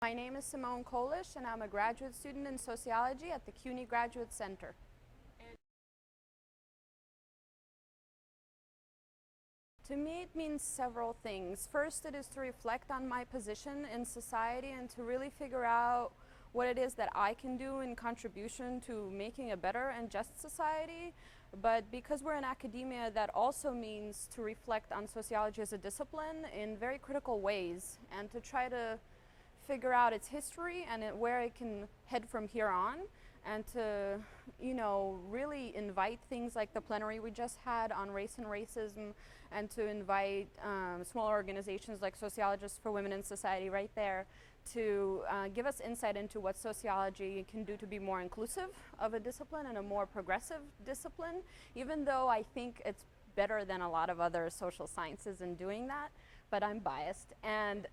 My name is Simone Kolysh, and I'm a graduate student in sociology at the CUNY Graduate Center. To me, it means several things. First, it is to reflect on my position in society and to really figure out what it is that I can do in contribution to making a better and just society. But because we're in academia, that also means to reflect on sociology as a discipline in very critical ways and to try to figure out its history and where it can head from here on, and to, really invite things like the plenary we just had on race and racism, and to invite smaller organizations like Sociologists for Women in Society right there to give us insight into what sociology can do to be more inclusive of a discipline and a more progressive discipline, even though I think it's better than a lot of other social sciences in doing that. But I'm biased, and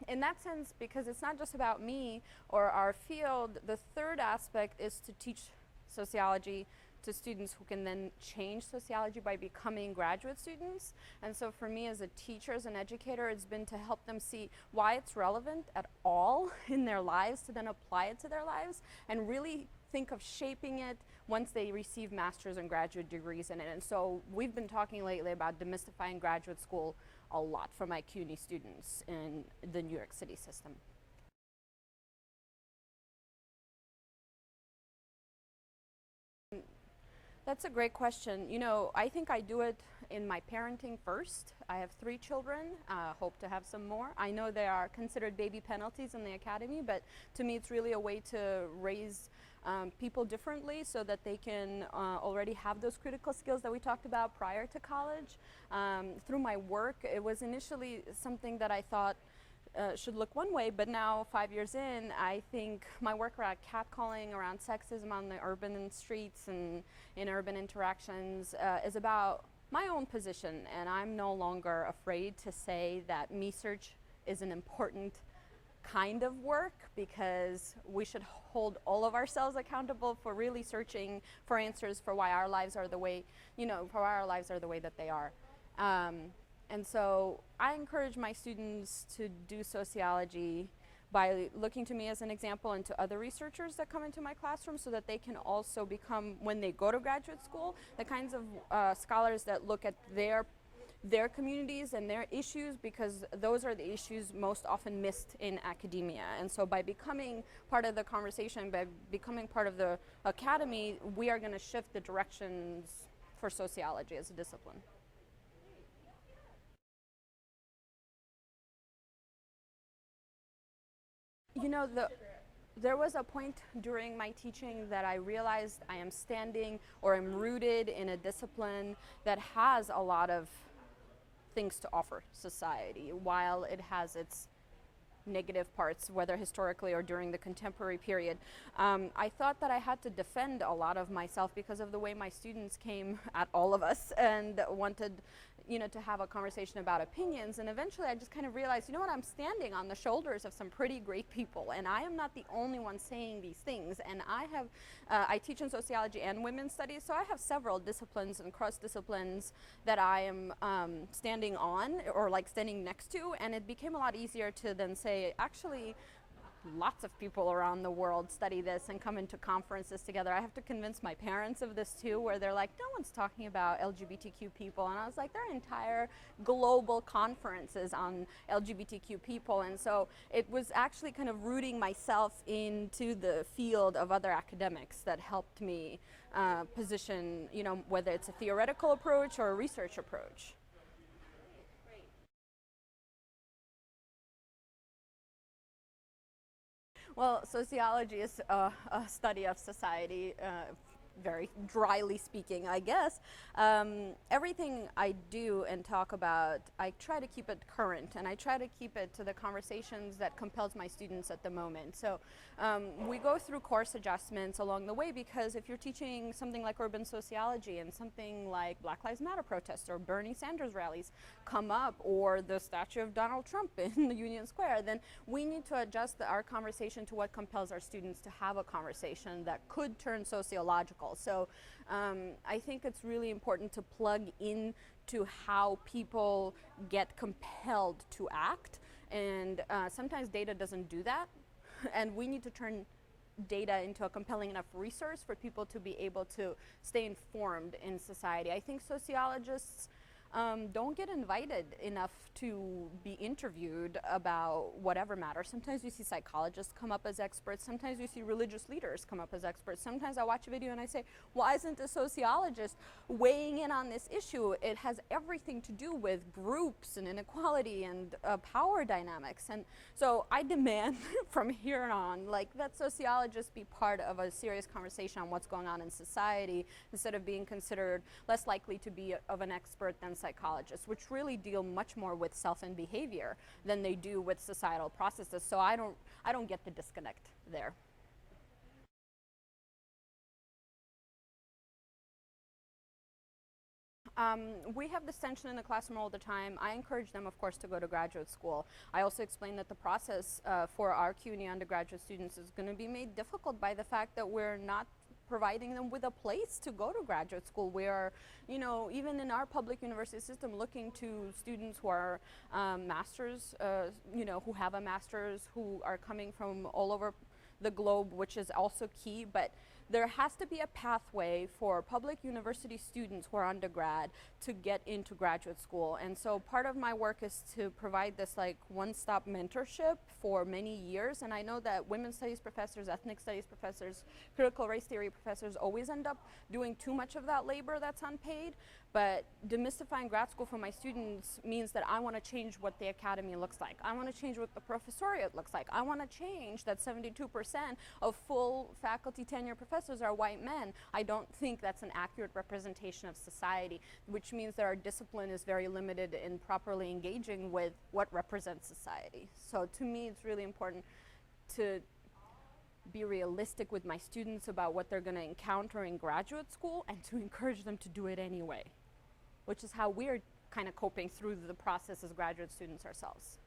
in that sense, because it's not just about me or our field, the third aspect is to teach sociology to students who can then change sociology by becoming graduate students. And so for me as a teacher, as an educator, it's been to help them see why it's relevant at all in their lives, to then apply it to their lives and really think of shaping it once they receive master's and graduate degrees in it. And so we've been talking lately about demystifying graduate school a lot for my CUNY students in the New York City system. That's a great question. I think I do it in my parenting first. I have 3 children, hope to have some more. I know they are considered baby penalties in the academy, but to me it's really a way to raise people differently so that they can already have those critical skills that we talked about prior to college. Through my work, it was initially something that I thought should look one way, but now 5 years in, I think my work around catcalling, around sexism on the urban streets and in urban interactions is about my own position, and I'm no longer afraid to say that research is an important kind of work, because we should hold all of ourselves accountable for really searching for answers for why our lives are the way, for why our lives are the way that they are. And so I encourage my students to do sociology by looking to me as an example and to other researchers that come into my classroom, so that they can also become, when they go to graduate school, the kinds of scholars that look at their communities and their issues, because those are the issues most often missed in academia. And so by becoming part of the conversation, by becoming part of the academy, we are going to shift the directions for sociology as a discipline. There was a point during my teaching that I realized I am standing or am rooted in a discipline that has a lot of things to offer society, while it has its negative parts, whether historically or during the contemporary period. I thought that I had to defend a lot of myself because of the way my students came at all of us and wanted to have a conversation about opinions. And eventually I just kind of realized, I'm standing on the shoulders of some pretty great people, and I am not the only one saying these things. And I teach in sociology and women's studies, so I have several disciplines and cross disciplines that I am standing on, or like standing next to, and it became a lot easier to then say, actually, lots of people around the world study this and come into conferences together. I have to convince my parents of this too, where they're like, no one's talking about LGBTQ people. And I was like, there are entire global conferences on LGBTQ people. And so it was actually kind of rooting myself into the field of other academics that helped me position, whether it's a theoretical approach or a research approach. Well, sociology is a study of society, very dryly speaking, I guess. Everything I do and talk about, I try to keep it current, and I try to keep it to the conversations that compels my students at the moment. So we go through course adjustments along the way, because if you're teaching something like urban sociology and something like Black Lives Matter protests or Bernie Sanders rallies come up, or the statue of Donald Trump in the Union Square, then we need to adjust our conversation to what compels our students to have a conversation that could turn sociological. So I think it's really important to plug in to how people get compelled to act, and sometimes data doesn't do that. and we need to turn data into a compelling enough resource for people to be able to stay informed in society. I think sociologists don't get invited enough to be interviewed about whatever matter. Sometimes we see psychologists come up as experts. Sometimes we see religious leaders come up as experts. Sometimes I watch a video and I say, why isn't a sociologist weighing in on this issue? It has everything to do with groups and inequality and power dynamics. And so I demand from here on, like, that sociologists be part of a serious conversation on what's going on in society, instead of being considered less likely to be of an expert than psychologists, which really deal much more with self and behavior than they do with societal processes. So I don't get the disconnect there. We have this tension in the classroom all the time. I encourage them, of course, to go to graduate school. I also explain that the process for our CUNY undergraduate students is going to be made difficult by the fact that we're not providing them with a place to go to graduate school. We are, you know, even in our public university system, looking to students who are masters, you know, who have a master's, who are coming from all over the globe, which is also key. But there has to be a pathway for public university students who are undergrad to get into graduate school. And so part of my work is to provide this like one-stop mentorship for many years. And I know that women's studies professors, ethnic studies professors, critical race theory professors always end up doing too much of that labor that's unpaid. But demystifying grad school for my students means that I want to change what the academy looks like. I want to change what the professoriate looks like. I want to change that 72% of full faculty tenure professors are white men. I don't think that's an accurate representation of society, which means that our discipline is very limited in properly engaging with what represents society. So to me, it's really important to be realistic with my students about what they're going to encounter in graduate school and to encourage them to do it anyway, which is how we're kind of coping through the process as graduate students ourselves.